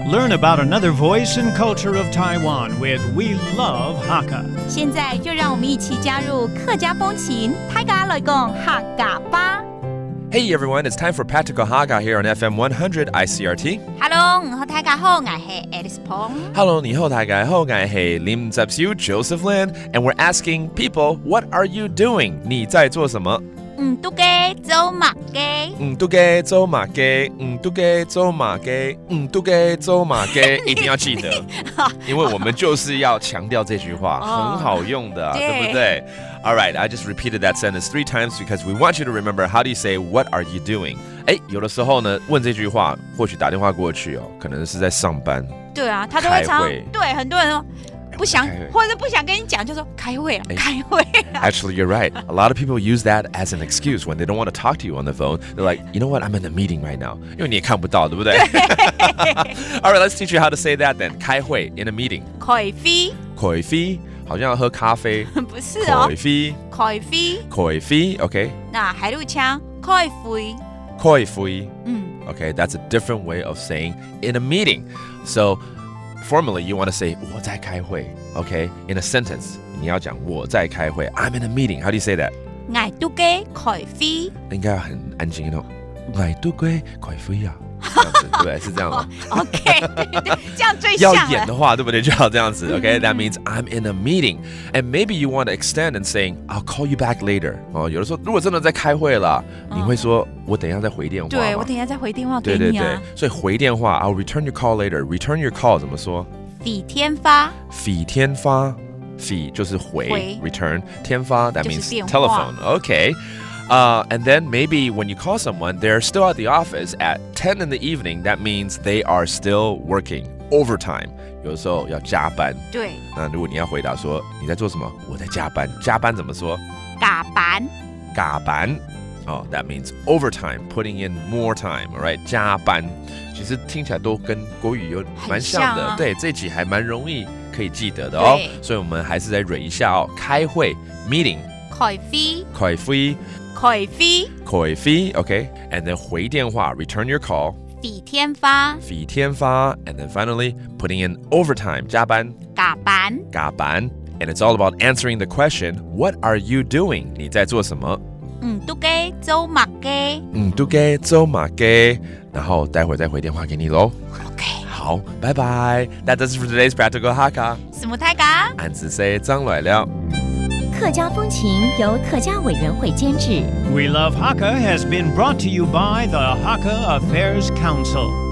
Learn about another voice and culture of Taiwan with We Love Hakka. 现在就让我们一起加入客家风情，大家来讲客家吧。Hey everyone, it's time for Practical Hakka here on FM 100 Icrt. Hello， 我大家好，我是 Alice Pong。Hello, 你好，大家好，我是林集少 Joseph Lin, and we're asking people, what are you doing? 你在做什么？都嘅做乜嘅？都嘅做乜嘅？都嘅做乜嘅？都嘅做乜嘅？一定要记得，因为我们就是要强调这句话，很好用的，对不对？All right, I just repeated that sentence 3 times because we want you to remember how do you say what are you doing? 有的时候呢，问这句话，或许打电话过去可能是在上班。对啊，他都会常对很多人说不想或者不想跟你讲，就说开会了，开会了。Actually, you're right. A lot of people use that as an excuse when they don't want to talk to you on the phone. They're like, you know what? I'm in a meeting right now. 因为你也看不到，对不对？All right, let's teach you how to say that then. 开会 in a meeting. 開飛，開飛好像要喝咖啡。不是哦。開飛，開飛，開飛 OK. 那海陸腔開飛。開飛 Okay, that's a different way of saying in a meeting. So, formally, you want to say 我在开会 Okay, in a sentence, 你要讲我在开会 I'm in a meeting. How do you say that? 我都嘅開飛。应该很安静哦。我都嘅開飛啊。对不对？是这样吗？OK， 对，这样最像了。要演的话，对不对？就要这样子。Okay, that means I'm in a meeting, and maybe you want to extend and saying I'll call you back later. 有的时候如果真的在开会了，你会说我等一下再回电话。对，我等一下再回电话给你啊。对，所以回电话 I'll return your call later. Return your call 怎么说？飛天發。飛天發，飛就是回 return， 天發 that means telephone. Okay. And then maybe when you call someone, they're still at the office at 10 in the evening. That means they are still working overtime. 有的时候要加班。对。那如果你要回答说你在做什么？我在加班。加班怎么说？加班。加班。That means overtime, putting in more time. All right, 加班。其实听起来都跟国语有蛮像的。对，这集还蛮容易可以记得的哦。所以我们还是再蕊一下哦。开会 meeting. 開飛。開飛。開飛 okay, and then 回電話 return your call 飛天發 and then finally putting in overtime 加班 加班 and it's all about answering the question what are you doing 你在做什么都嘅做乜嘅都嘅做乜嘅然後待會再回電話給你咯 OK 好拜拜 That does it for today's Practical Hakka 什麼大家俺自己張來了客家風情由客家委員會監製。We Love Hakka has been brought to you by the Hakka Affairs Council.